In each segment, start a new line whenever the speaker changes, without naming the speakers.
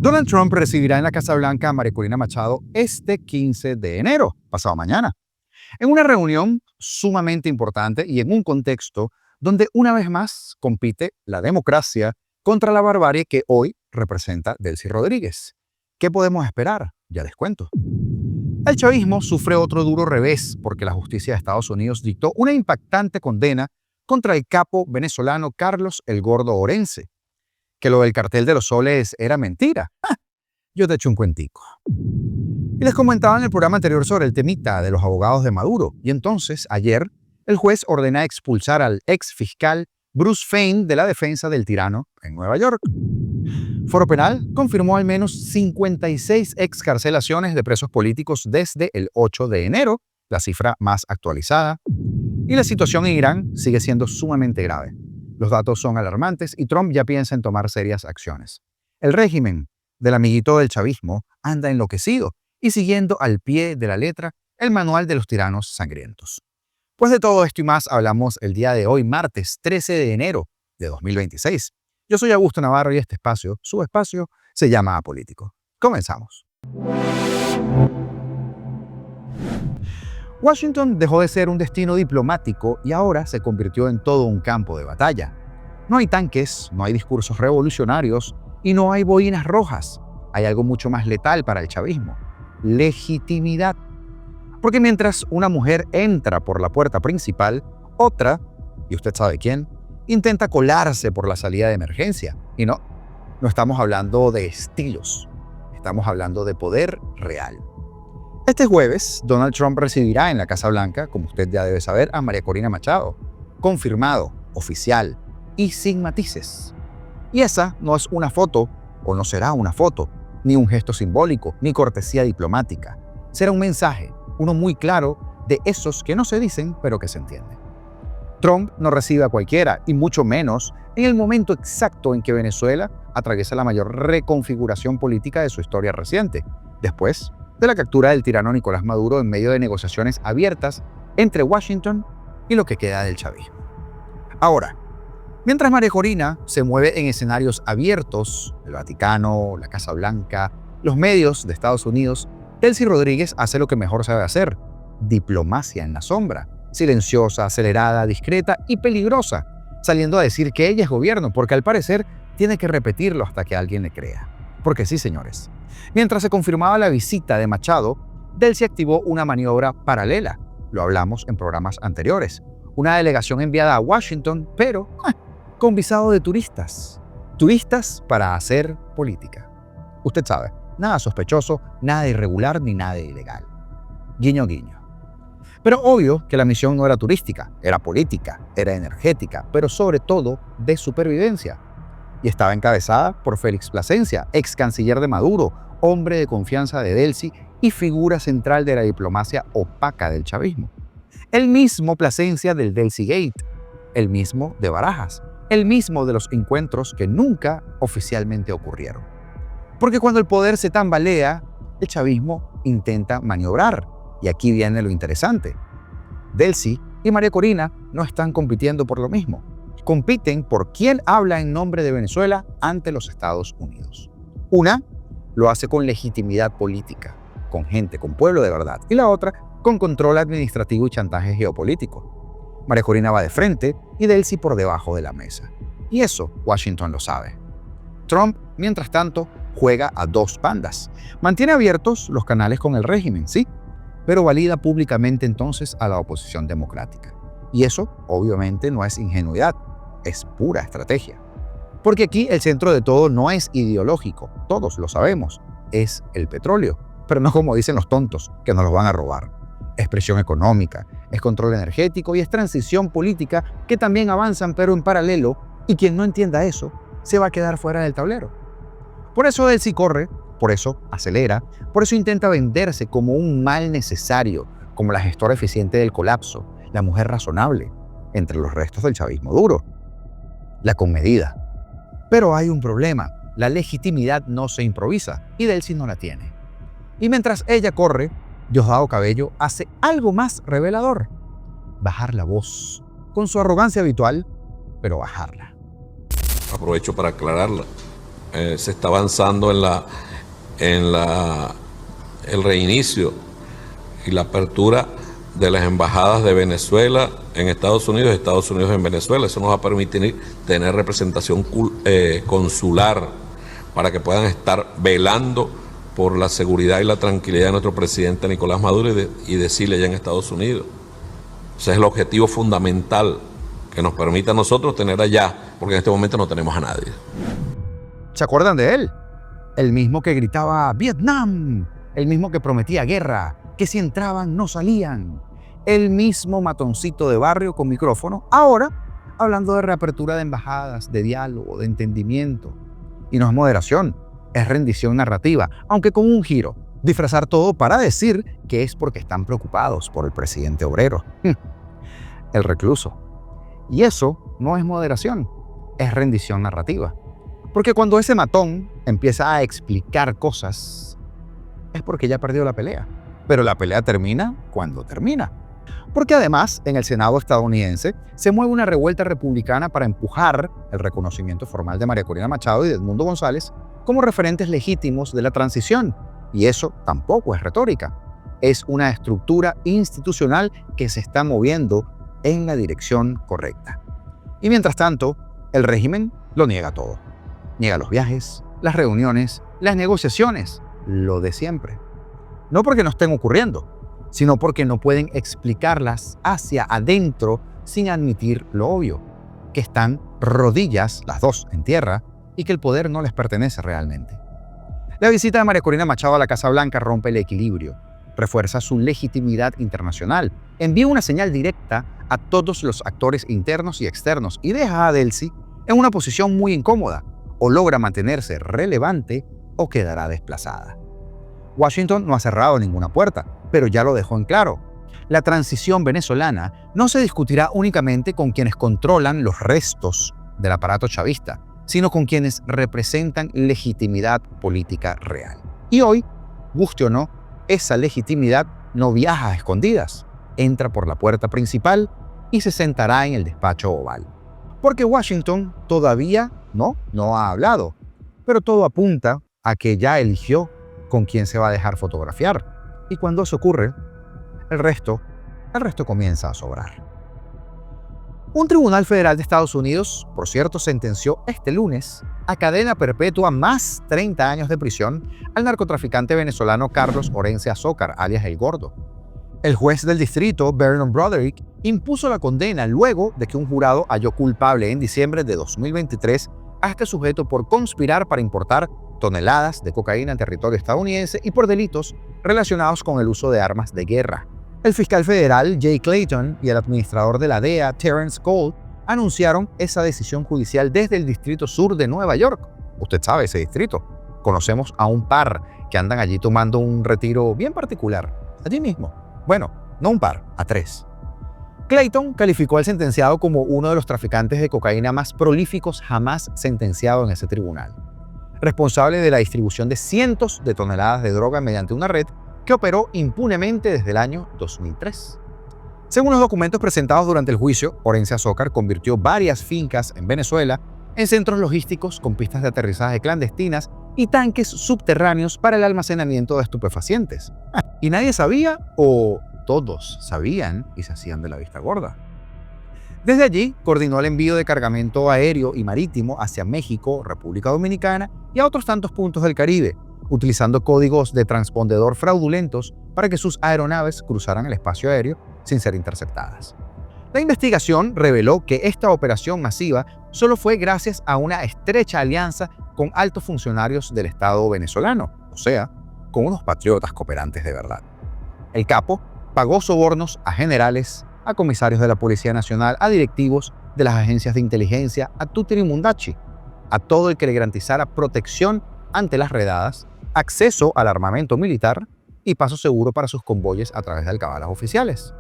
Donald Trump recibirá en la Casa Blanca a María Corina Machado este 15 de enero, pasado mañana, en una reunión sumamente importante y en un contexto donde una vez más compite la democracia contra la barbarie que hoy representa Delcy Rodríguez. ¿Qué podemos esperar? Ya les cuento. El chavismo sufre otro duro revés porque la justicia de Estados Unidos dictó una impactante condena contra el capo venezolano Carlos El Gordo Orense. Que lo del cartel de los soles era mentira. Yo te echo un cuentico. Y les comentaba en el programa anterior sobre el temita de los abogados de Maduro. Y entonces, ayer, el juez ordena expulsar al ex fiscal Bruce Fein de la defensa del tirano en Nueva York. Foro Penal confirmó al menos 56 excarcelaciones de presos políticos desde el 8 de enero, la cifra más actualizada. Y la situación en Irán sigue siendo sumamente grave. Los datos son alarmantes y Trump ya piensa en tomar serias acciones. El régimen del amiguito del chavismo anda enloquecido y siguiendo al pie de la letra el manual de los tiranos sangrientos. Pues de todo esto y más hablamos el día de hoy, martes 13 de enero de 2026. Yo soy Augusto Navarro y este espacio, su espacio, se llama Apolítico. Comenzamos. Washington dejó de ser un destino diplomático y ahora se convirtió en todo un campo de batalla. No hay tanques, no hay discursos revolucionarios y no hay boinas rojas. Hay algo mucho más letal para el chavismo: legitimidad. Porque mientras una mujer entra por la puerta principal, otra, y usted sabe quién, intenta colarse por la salida de emergencia. Y no estamos hablando de estilos, estamos hablando de poder real. Este jueves, Donald Trump recibirá en la Casa Blanca, como usted ya debe saber, a María Corina Machado. Confirmado, oficial y sin matices. Y esa no es una foto, o no será una foto, ni un gesto simbólico, ni cortesía diplomática. Será un mensaje, uno muy claro, de esos que no se dicen, pero que se entienden. Trump no recibe a cualquiera, y mucho menos en el momento exacto en que Venezuela atraviesa la mayor reconfiguración política de su historia reciente, después de la captura del tirano Nicolás Maduro en medio de negociaciones abiertas entre Washington y lo que queda del chavismo. Ahora, mientras María Corina se mueve en escenarios abiertos, el Vaticano, la Casa Blanca, los medios de Estados Unidos, Delcy Rodríguez hace lo que mejor sabe hacer: diplomacia en la sombra, silenciosa, acelerada, discreta y peligrosa, saliendo a decir que ella es gobierno, porque al parecer tiene que repetirlo hasta que alguien le crea. Porque sí, señores. Mientras se confirmaba la visita de Machado, Delcy activó una maniobra paralela. Lo hablamos en programas anteriores. Una delegación enviada a Washington, pero con visado de turistas. Turistas para hacer política. Usted sabe, nada sospechoso, nada irregular ni nada ilegal. Guiño, guiño. Pero obvio que la misión no era turística, era política, era energética, pero sobre todo de supervivencia. Y estaba encabezada por Félix Plasencia, ex canciller de Maduro, hombre de confianza de Delcy y figura central de la diplomacia opaca del chavismo. El mismo Plasencia del Delcy Gate, el mismo de Barajas, el mismo de los encuentros que nunca oficialmente ocurrieron. Porque cuando el poder se tambalea, el chavismo intenta maniobrar. Y aquí viene lo interesante. Delcy y María Corina no están compitiendo por lo mismo. Compiten por quién habla en nombre de Venezuela ante los Estados Unidos. Una lo hace con legitimidad política, con gente, con pueblo de verdad, y la otra con control administrativo y chantaje geopolítico. María Corina va de frente y Delcy por debajo de la mesa. Y eso Washington lo sabe. Trump, mientras tanto, juega a dos bandas. Mantiene abiertos los canales con el régimen, sí, pero valida públicamente entonces a la oposición democrática. Y eso, obviamente, no es ingenuidad, es pura estrategia. Porque aquí el centro de todo no es ideológico, todos lo sabemos, es el petróleo. Pero no como dicen los tontos, que nos los van a robar. Es presión económica, es control energético y es transición política, que también avanzan pero en paralelo, y quien no entienda eso se va a quedar fuera del tablero. Por eso Delcy corre, por eso acelera, por eso intenta venderse como un mal necesario, como la gestora eficiente del colapso, la mujer razonable, entre los restos del chavismo duro, la comedida. Pero hay un problema: la legitimidad no se improvisa y Delcy no la tiene. Y mientras ella corre, Diosdado Cabello hace algo más revelador: bajar la voz, con su arrogancia habitual, pero bajarla.
Aprovecho para aclararla. se está avanzando en el reinicio y la apertura de las embajadas de Venezuela en Estados Unidos y Estados Unidos en Venezuela. Eso nos va a permitir tener representación consular para que puedan estar velando por la seguridad y la tranquilidad de nuestro presidente Nicolás Maduro y de Chile allá en Estados Unidos. Ese es el objetivo fundamental que nos permite a nosotros tener allá, porque en este momento no tenemos a nadie.
¿Se acuerdan de él? El mismo que gritaba ¡Vietnam! El mismo que prometía guerra, que si entraban no salían. El mismo matoncito de barrio con micrófono, ahora hablando de reapertura de embajadas, de diálogo, de entendimiento. Y no es moderación, es rendición narrativa, aunque con un giro. Disfrazar todo para decir que es porque están preocupados por el presidente obrero. El recluso. Y eso no es moderación, es rendición narrativa. Porque cuando ese matón empieza a explicar cosas, es porque ya perdió la pelea. Pero la pelea termina cuando termina. Porque además, en el Senado estadounidense, se mueve una revuelta republicana para empujar el reconocimiento formal de María Corina Machado y de Edmundo González como referentes legítimos de la transición. Y eso tampoco es retórica. Es una estructura institucional que se está moviendo en la dirección correcta. Y mientras tanto, el régimen lo niega todo. Niega los viajes, las reuniones, las negociaciones, lo de siempre. No porque no estén ocurriendo, sino porque no pueden explicarlas hacia adentro sin admitir lo obvio, que están rodillas, las dos, en tierra, y que el poder no les pertenece realmente. La visita de María Corina Machado a la Casa Blanca rompe el equilibrio, refuerza su legitimidad internacional, envía una señal directa a todos los actores internos y externos y deja a Delcy en una posición muy incómoda, o logra mantenerse relevante o quedará desplazada. Washington no ha cerrado ninguna puerta, pero ya lo dejó en claro. La transición venezolana no se discutirá únicamente con quienes controlan los restos del aparato chavista, sino con quienes representan legitimidad política real. Y hoy, guste o no, esa legitimidad no viaja a escondidas, entra por la puerta principal y se sentará en el despacho oval. Porque Washington todavía no ha hablado, pero todo apunta a que ya eligió con quién se va a dejar fotografiar. Y cuando eso ocurre, el resto comienza a sobrar. Un tribunal federal de Estados Unidos, por cierto, sentenció este lunes a cadena perpetua más 30 años de prisión al narcotraficante venezolano Carlos Orense Azócar, alias El Gordo. El juez del distrito, Vernon Broderick, impuso la condena luego de que un jurado halló culpable en diciembre de 2023 a este sujeto por conspirar para importar toneladas de cocaína en territorio estadounidense y por delitos relacionados con el uso de armas de guerra. El fiscal federal Jay Clayton y el administrador de la DEA, Terrence Cole, anunciaron esa decisión judicial desde el Distrito Sur de Nueva York. Usted sabe ese distrito. Conocemos a un par que andan allí tomando un retiro bien particular. Allí mismo. Bueno, no un par, a tres. Clayton calificó al sentenciado como uno de los traficantes de cocaína más prolíficos jamás sentenciado en ese tribunal, responsable de la distribución de cientos de toneladas de droga mediante una red que operó impunemente desde el año 2003. Según los documentos presentados durante el juicio, Orense Azócar convirtió varias fincas en Venezuela en centros logísticos con pistas de aterrizaje clandestinas y tanques subterráneos para el almacenamiento de estupefacientes. Y nadie sabía, o todos sabían y se hacían de la vista gorda. Desde allí, coordinó el envío de cargamento aéreo y marítimo hacia México, República Dominicana y a otros tantos puntos del Caribe, utilizando códigos de transpondedor fraudulentos para que sus aeronaves cruzaran el espacio aéreo sin ser interceptadas. La investigación reveló que esta operación masiva solo fue gracias a una estrecha alianza con altos funcionarios del Estado venezolano, o sea, con unos patriotas cooperantes de verdad. El capo pagó sobornos a generales, a comisarios de la Policía Nacional, a directivos de las agencias de inteligencia, a Tutiri Mundachi, a todo el que le garantizara protección ante las redadas, acceso al armamento militar y paso seguro para sus convoyes a través de alcabalas oficiales.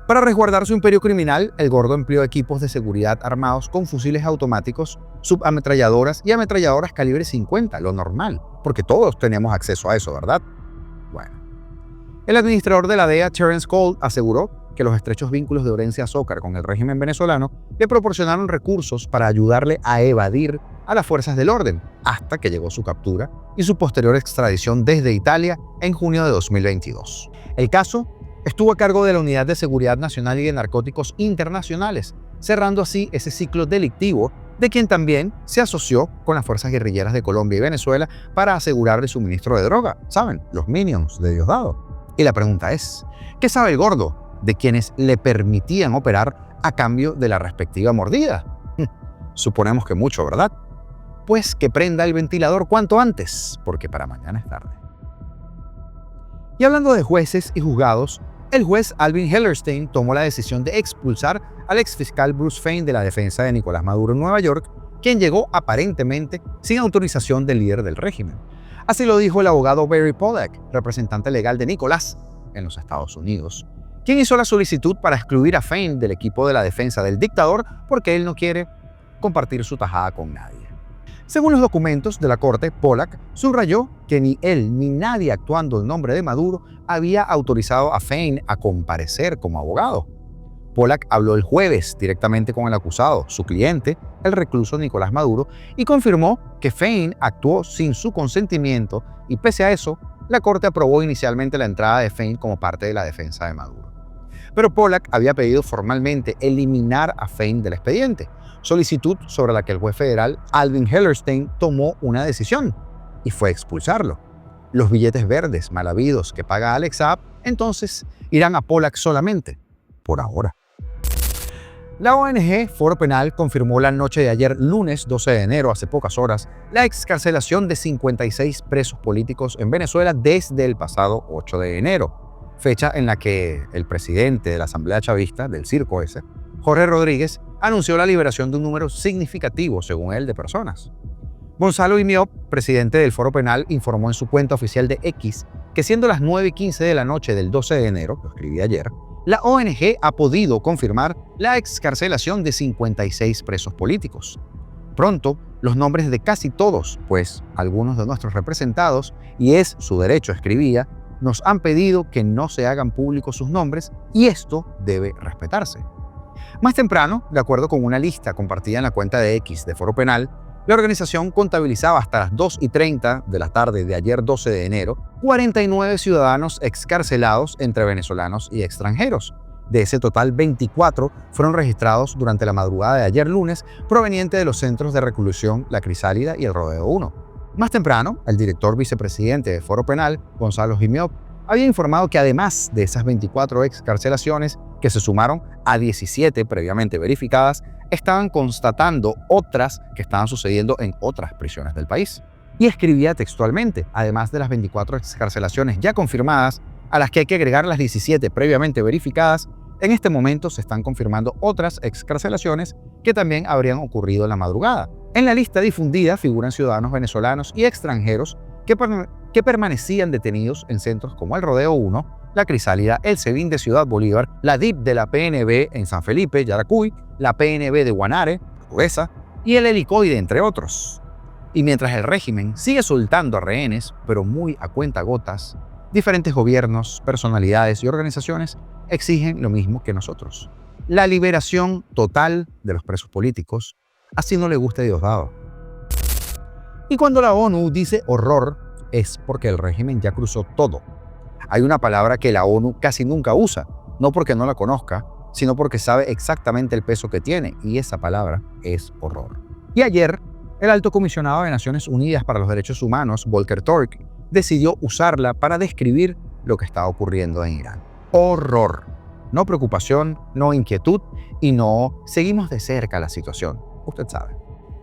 Para resguardar su imperio criminal, el Gordo empleó equipos de seguridad armados con fusiles automáticos, subametralladoras y ametralladoras calibre 50, lo normal, porque todos teníamos acceso a eso, ¿verdad? Bueno. El administrador de la DEA, Terrence Cole, aseguró que los estrechos vínculos de Orense Azócar con el régimen venezolano le proporcionaron recursos para ayudarle a evadir a las fuerzas del orden, hasta que llegó su captura y su posterior extradición desde Italia en junio de 2022. El caso estuvo a cargo de la Unidad de Seguridad Nacional y de Narcóticos Internacionales, cerrando así ese ciclo delictivo de quien también se asoció con las fuerzas guerrilleras de Colombia y Venezuela para asegurar el suministro de droga. ¿Saben? Los minions de Diosdado. Y la pregunta es, ¿qué sabe el gordo de quienes le permitían operar a cambio de la respectiva mordida? Suponemos que mucho, ¿verdad? Pues que prenda el ventilador cuanto antes, porque para mañana es tarde. Y hablando de jueces y juzgados, el juez Alvin Hellerstein tomó la decisión de expulsar al exfiscal Bruce Fein de la defensa de Nicolás Maduro en Nueva York, quien llegó aparentemente sin autorización del líder del régimen. Así lo dijo el abogado Barry Pollack, representante legal de Nicolás en los Estados Unidos, quien hizo la solicitud para excluir a Fein del equipo de la defensa del dictador porque él no quiere compartir su tajada con nadie. Según los documentos de la corte, Pollack subrayó que ni él ni nadie actuando en nombre de Maduro había autorizado a Fein a comparecer como abogado. Pollack habló el jueves directamente con el acusado, su cliente, el recluso Nicolás Maduro, y confirmó que Fein actuó sin su consentimiento y pese a eso, la corte aprobó inicialmente la entrada de Fein como parte de la defensa de Maduro. Pero Pollack había pedido formalmente eliminar a Fein del expediente, solicitud sobre la que el juez federal Alvin Hellerstein tomó una decisión y fue expulsarlo. Los billetes verdes mal habidos que paga Alex Saab entonces irán a Pollack solamente, por ahora. La ONG Foro Penal confirmó la noche de ayer, lunes 12 de enero, hace pocas horas, la excarcelación de 56 presos políticos en Venezuela desde el pasado 8 de enero, fecha en la que el presidente de la Asamblea Chavista, del circo ese, Jorge Rodríguez, anunció la liberación de un número significativo, según él, de personas. Gonzalo Imiop, presidente del Foro Penal, informó en su cuenta oficial de X que siendo las 9:15 de la noche del 12 de enero, lo escribí ayer, la ONG ha podido confirmar la excarcelación de 56 presos políticos. Pronto, los nombres de casi todos, pues algunos de nuestros representados, y es su derecho, escribía, nos han pedido que no se hagan públicos sus nombres y esto debe respetarse. Más temprano, de acuerdo con una lista compartida en la cuenta de X de Foro Penal, la organización contabilizaba hasta las 2:30 de la tarde de ayer 12 de enero 49 ciudadanos excarcelados entre venezolanos y extranjeros. De ese total, 24 fueron registrados durante la madrugada de ayer lunes provenientes de los centros de reclusión La Crisálida y el Rodeo 1. Más temprano, el director vicepresidente de Foro Penal, Gonzalo Imiop, había informado que además de esas 24 excarcelaciones, que se sumaron a 17 previamente verificadas, estaban constatando otras que estaban sucediendo en otras prisiones del país. Y escribía textualmente, además de las 24 excarcelaciones ya confirmadas, a las que hay que agregar las 17 previamente verificadas, en este momento se están confirmando otras excarcelaciones que también habrían ocurrido en la madrugada. En la lista difundida figuran ciudadanos venezolanos y extranjeros que permanecían detenidos en centros como el Rodeo 1, La Crisálida, el SEBIN de Ciudad Bolívar, la DIP de la PNB en San Felipe, Yaracuy, la PNB de Guanare, Portuguesa, y el Helicoide, entre otros. Y mientras el régimen sigue soltando a rehenes, pero muy a cuentagotas, diferentes gobiernos, personalidades y organizaciones exigen lo mismo que nosotros: la liberación total de los presos políticos, así no le guste a Diosdado. Y cuando la ONU dice horror, es porque el régimen ya cruzó todo. Hay una palabra que la ONU casi nunca usa, no porque no la conozca, sino porque sabe exactamente el peso que tiene, y esa palabra es horror. Y ayer, el alto comisionado de Naciones Unidas para los Derechos Humanos, Volker Turk, decidió usarla para describir lo que está ocurriendo en Irán. Horror. No preocupación, no inquietud y no seguimos de cerca la situación. Usted sabe.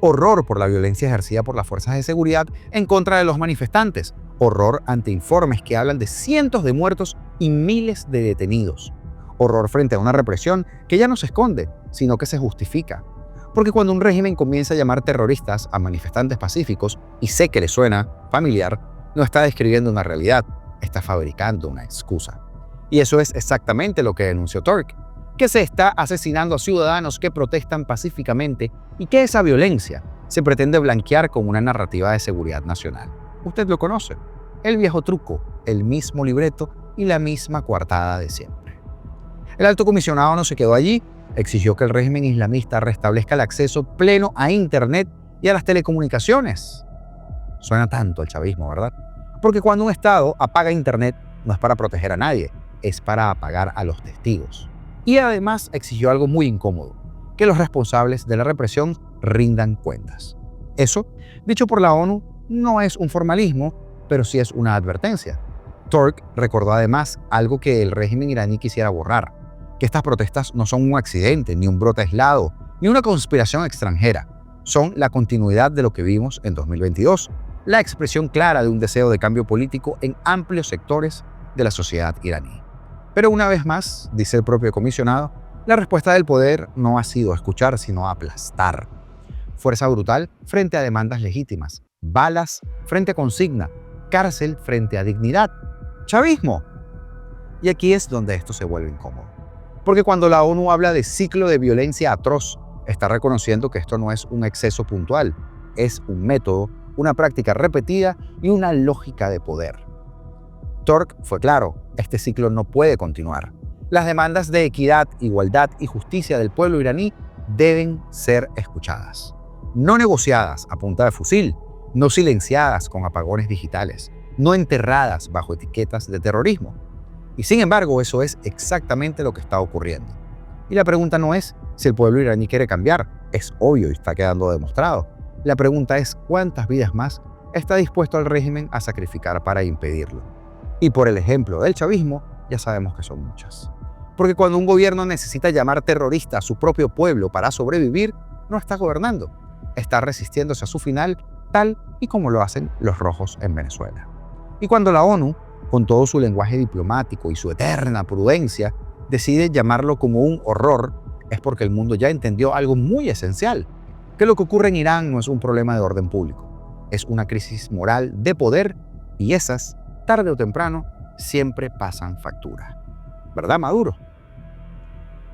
Horror por la violencia ejercida por las fuerzas de seguridad en contra de los manifestantes. Horror ante informes que hablan de cientos de muertos y miles de detenidos. Horror frente a una represión que ya no se esconde, sino que se justifica. Porque cuando un régimen comienza a llamar terroristas a manifestantes pacíficos, y sé que le suena familiar, no está describiendo una realidad, está fabricando una excusa. Y eso es exactamente lo que denunció Turk, que se está asesinando a ciudadanos que protestan pacíficamente y que esa violencia se pretende blanquear con una narrativa de seguridad nacional. Usted lo conoce, el viejo truco, el mismo libreto y la misma coartada de siempre. El alto comisionado no se quedó allí, exigió que el régimen islamista restablezca el acceso pleno a Internet y a las telecomunicaciones. Suena tanto el chavismo, ¿verdad? Porque cuando un Estado apaga Internet no es para proteger a nadie, es para apagar a los testigos. Y además exigió algo muy incómodo, que los responsables de la represión rindan cuentas. Eso, dicho por la ONU, no es un formalismo, pero sí es una advertencia. Turk recordó además algo que el régimen iraní quisiera borrar, que estas protestas no son un accidente, ni un brote aislado, ni una conspiración extranjera. Son la continuidad de lo que vimos en 2022, la expresión clara de un deseo de cambio político en amplios sectores de la sociedad iraní. Pero una vez más, dice el propio comisionado, la respuesta del poder no ha sido escuchar, sino aplastar. Fuerza brutal frente a demandas legítimas, balas frente a consigna, cárcel frente a dignidad. Chavismo. Y aquí es donde esto se vuelve incómodo. Porque cuando la ONU habla de ciclo de violencia atroz, está reconociendo que esto no es un exceso puntual, es un método, una práctica repetida y una lógica de poder. Turk fue claro, este ciclo no puede continuar. Las demandas de equidad, igualdad y justicia del pueblo iraní deben ser escuchadas. No negociadas a punta de fusil, no silenciadas con apagones digitales, no enterradas bajo etiquetas de terrorismo. Y sin embargo, eso es exactamente lo que está ocurriendo. Y la pregunta no es si el pueblo iraní quiere cambiar, es obvio y está quedando demostrado. La pregunta es cuántas vidas más está dispuesto el régimen a sacrificar para impedirlo. Y por el ejemplo del chavismo, ya sabemos que son muchas. Porque cuando un gobierno necesita llamar terrorista a su propio pueblo para sobrevivir, no está gobernando, está resistiéndose a su final, tal y como lo hacen los rojos en Venezuela. Y cuando la ONU, con todo su lenguaje diplomático y su eterna prudencia, decide llamarlo como un horror, es porque el mundo ya entendió algo muy esencial, que lo que ocurre en Irán no es un problema de orden público, es una crisis moral de poder y esas, tarde o temprano, siempre pasan factura. ¿Verdad, Maduro?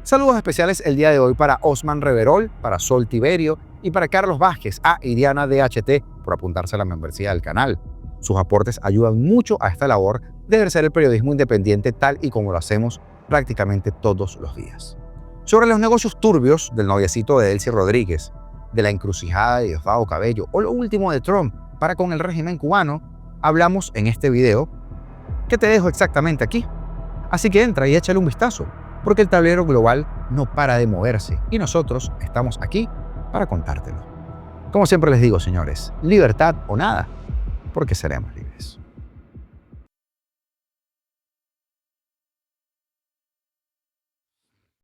Saludos especiales el día de hoy para Osman Reverol, para Sol Tiberio y para Carlos Vázquez, y Diana DHT por apuntarse a la membresía del canal. Sus aportes ayudan mucho a esta labor de ejercer el periodismo independiente tal y como lo hacemos prácticamente todos los días. Sobre los negocios turbios del noviecito de Delcy Rodríguez, de la encrucijada de Diosdado Cabello o lo último de Trump para con el régimen cubano, hablamos en este video que te dejo exactamente aquí. Así que entra y échale un vistazo, porque el tablero global no para de moverse y nosotros estamos aquí para contártelo. Como siempre les digo, señores, libertad o nada, porque seremos libres.